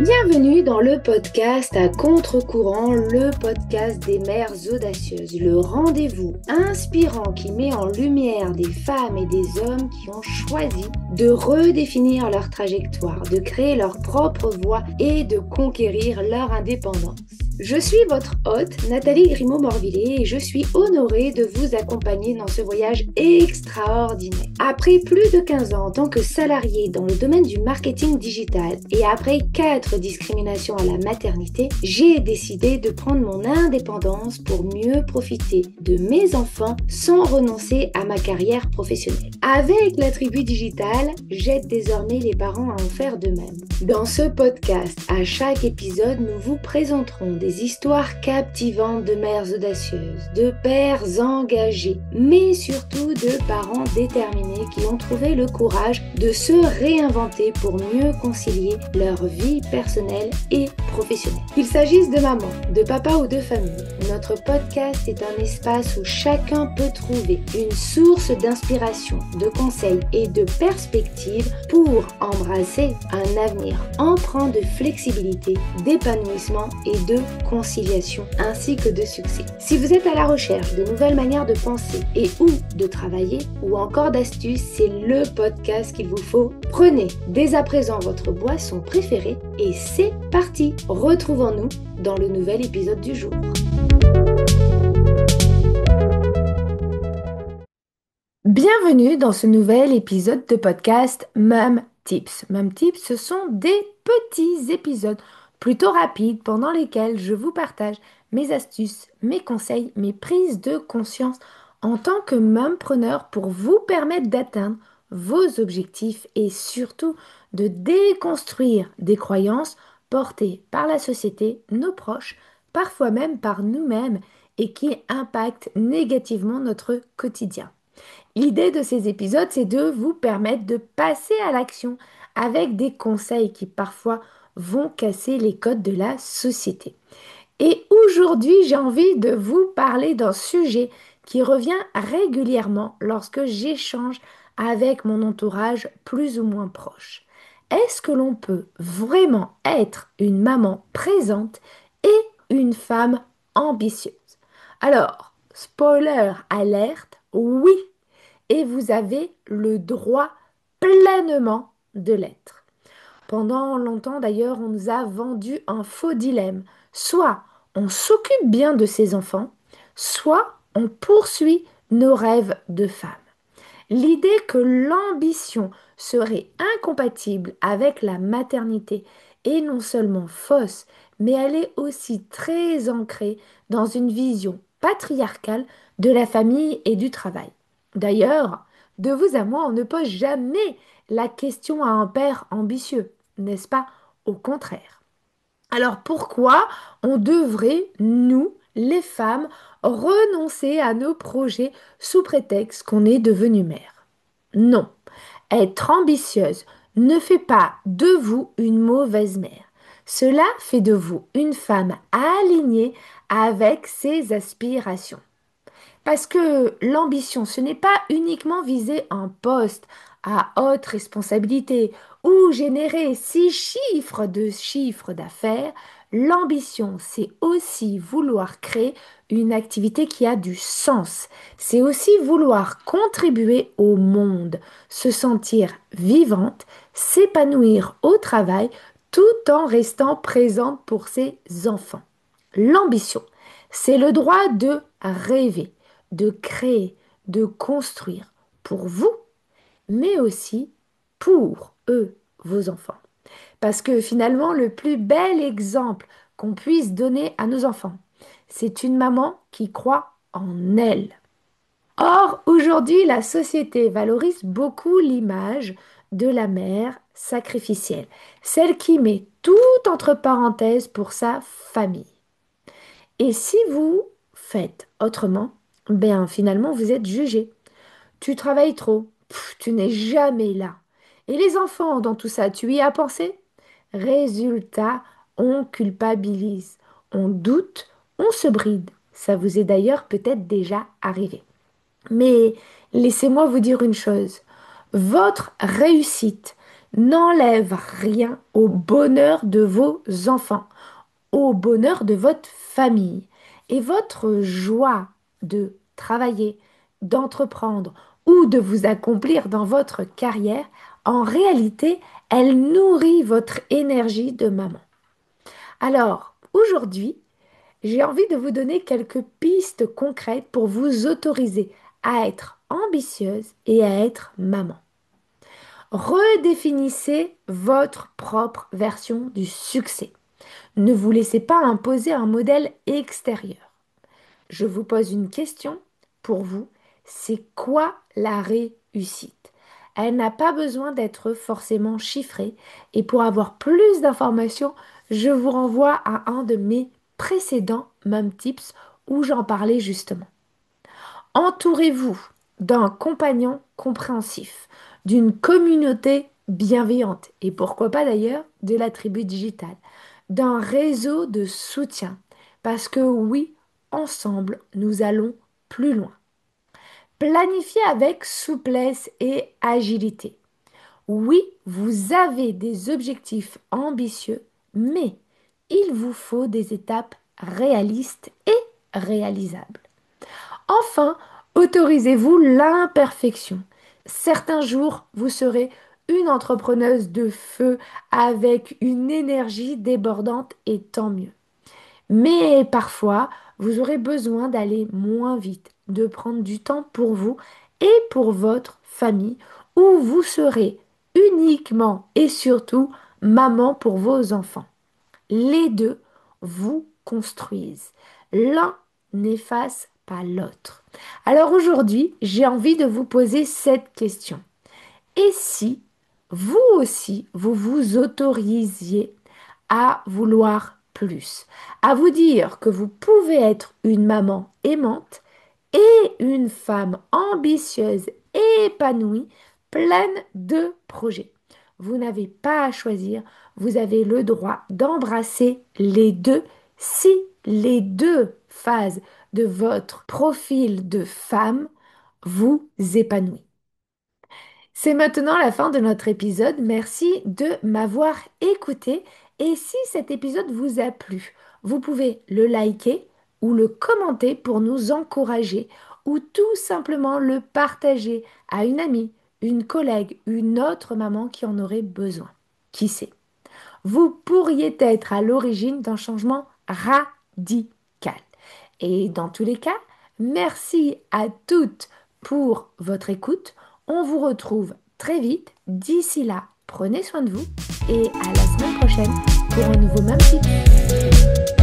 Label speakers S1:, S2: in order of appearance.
S1: Bienvenue dans le podcast à contre-courant, le podcast des mères audacieuses, le rendez-vous inspirant qui met en lumière des femmes et des hommes qui ont choisi de redéfinir leur trajectoire, de créer leur propre voie et de conquérir leur indépendance. Je suis votre hôte, Nathalie Grimaud-Morvillet, et je suis honorée de vous accompagner dans ce voyage extraordinaire. Après plus de 15 ans en tant que salariée dans le domaine du marketing digital et après 4 discriminations à la maternité, j'ai décidé de prendre mon indépendance pour mieux profiter de mes enfants sans renoncer à ma carrière professionnelle. Avec la tribu digitale, j'aide désormais les parents à en faire de même. Dans ce podcast, à chaque épisode, nous vous présenterons des histoires captivantes de mères audacieuses, de pères engagés, mais surtout de parents déterminés qui ont trouvé le courage de se réinventer pour mieux concilier leur vie personnelle et professionnelle. Qu'il s'agisse de maman, de papa ou de famille, notre podcast est un espace où chacun peut trouver une source d'inspiration, de conseils et de perspectives pour embrasser un avenir empreint de flexibilité, d'épanouissement et de conciliation, ainsi que de succès. Si vous êtes à la recherche de nouvelles manières de penser et ou de travailler, ou encore d'astuces, c'est le podcast qu'il vous faut. Prenez dès à présent votre boisson préférée et c'est parti! Retrouvons-nous dans le nouvel épisode du jour. Bienvenue dans ce nouvel épisode de podcast Mom Tips. Mom Tips, ce sont des petits épisodes plutôt rapides pendant lesquels je vous partage mes astuces, mes conseils, mes prises de conscience en tant que mompreneur pour vous permettre d'atteindre vos objectifs et surtout de déconstruire des croyances portées par la société, nos proches, parfois même par nous-mêmes et qui impactent négativement notre quotidien. L'idée de ces épisodes, c'est de vous permettre de passer à l'action avec des conseils qui parfois vont casser les codes de la société. Et aujourd'hui, j'ai envie de vous parler d'un sujet qui revient régulièrement lorsque j'échange avec mon entourage plus ou moins proche. Est-ce que l'on peut vraiment être une maman présente et une femme ambitieuse? Alors, spoiler alerte, oui, et vous avez le droit pleinement de l'être. Pendant longtemps d'ailleurs, on nous a vendu un faux dilemme. Soit on s'occupe bien de ses enfants, soit on poursuit nos rêves de femme. L'idée que l'ambition serait incompatible avec la maternité est non seulement fausse, mais elle est aussi très ancrée dans une vision patriarcale de la famille et du travail. D'ailleurs, de vous à moi, on ne pose jamais la question à un père ambitieux, n'est-ce pas? Au contraire. Alors pourquoi on devrait, nous, les femmes, renoncer à nos projets sous prétexte qu'on est devenu mère? Non, être ambitieuse ne fait pas de vous une mauvaise mère. Cela fait de vous une femme alignée avec ses aspirations. Parce que l'ambition, ce n'est pas uniquement viser un poste à haute responsabilité ou générer 6 chiffres de chiffre d'affaires. L'ambition, c'est aussi vouloir créer une activité qui a du sens. C'est aussi vouloir contribuer au monde, se sentir vivante, s'épanouir au travail tout en restant présente pour ses enfants. L'ambition, c'est le droit de rêver, de créer, de construire pour vous, mais aussi pour eux, vos enfants. Parce que finalement, le plus bel exemple qu'on puisse donner à nos enfants, c'est une maman qui croit en elle. Or, aujourd'hui, la société valorise beaucoup l'image de la mère sacrificielle, celle qui met tout entre parenthèses pour sa famille. Et si vous faites autrement, ben finalement vous êtes jugé. Tu travailles trop, tu n'es jamais là. Et les enfants dans tout ça, tu y as pensé? Résultat, on culpabilise, on doute, on se bride. Ça vous est d'ailleurs peut-être déjà arrivé. Mais laissez-moi vous dire une chose. Votre réussite n'enlève rien au bonheur de vos enfants, au bonheur de votre famille. Et votre joie de travailler, d'entreprendre ou de vous accomplir dans votre carrière, en réalité, elle nourrit votre énergie de maman. Alors, aujourd'hui, j'ai envie de vous donner quelques pistes concrètes pour vous autoriser à être ambitieuse et à être maman. Redéfinissez votre propre version du succès. Ne vous laissez pas imposer un modèle extérieur. Je vous pose une question pour vous. C'est quoi la réussite? Elle n'a pas besoin d'être forcément chiffrée. Et pour avoir plus d'informations, je vous renvoie à un de mes précédents Mom Tips où j'en parlais justement. Entourez-vous d'un compagnon compréhensif, d'une communauté bienveillante et pourquoi pas d'ailleurs de la tribu digitale, d'un réseau de soutien. Parce que oui, ensemble, nous allons plus loin. Planifiez avec souplesse et agilité. Oui, vous avez des objectifs ambitieux, mais il vous faut des étapes réalistes et réalisables. Enfin, autorisez-vous l'imperfection. Certains jours, vous serez une entrepreneuse de feu avec une énergie débordante et tant mieux. Mais parfois, vous aurez besoin d'aller moins vite, de prendre du temps pour vous et pour votre famille, où vous serez uniquement et surtout maman pour vos enfants. Les deux vous construisent. L'un n'efface pas l'autre. Alors aujourd'hui, j'ai envie de vous poser cette question. Et si vous aussi, vous vous autorisiez à vouloir plus, à vous dire que vous pouvez être une maman aimante et une femme ambitieuse, épanouie, pleine de projets. Vous n'avez pas à choisir, vous avez le droit d'embrasser les deux si les deux phases de votre profil de femme vous épanouissent. C'est maintenant la fin de notre épisode. Merci de m'avoir écouté. Et si cet épisode vous a plu, vous pouvez le liker ou le commenter pour nous encourager ou tout simplement le partager à une amie, une collègue, une autre maman qui en aurait besoin. Qui sait? Vous pourriez être à l'origine d'un changement radical. Et dans tous les cas, merci à toutes pour votre écoute. On vous retrouve très vite. D'ici là, prenez soin de vous et à la semaine prochaine pour un nouveau Même Tips.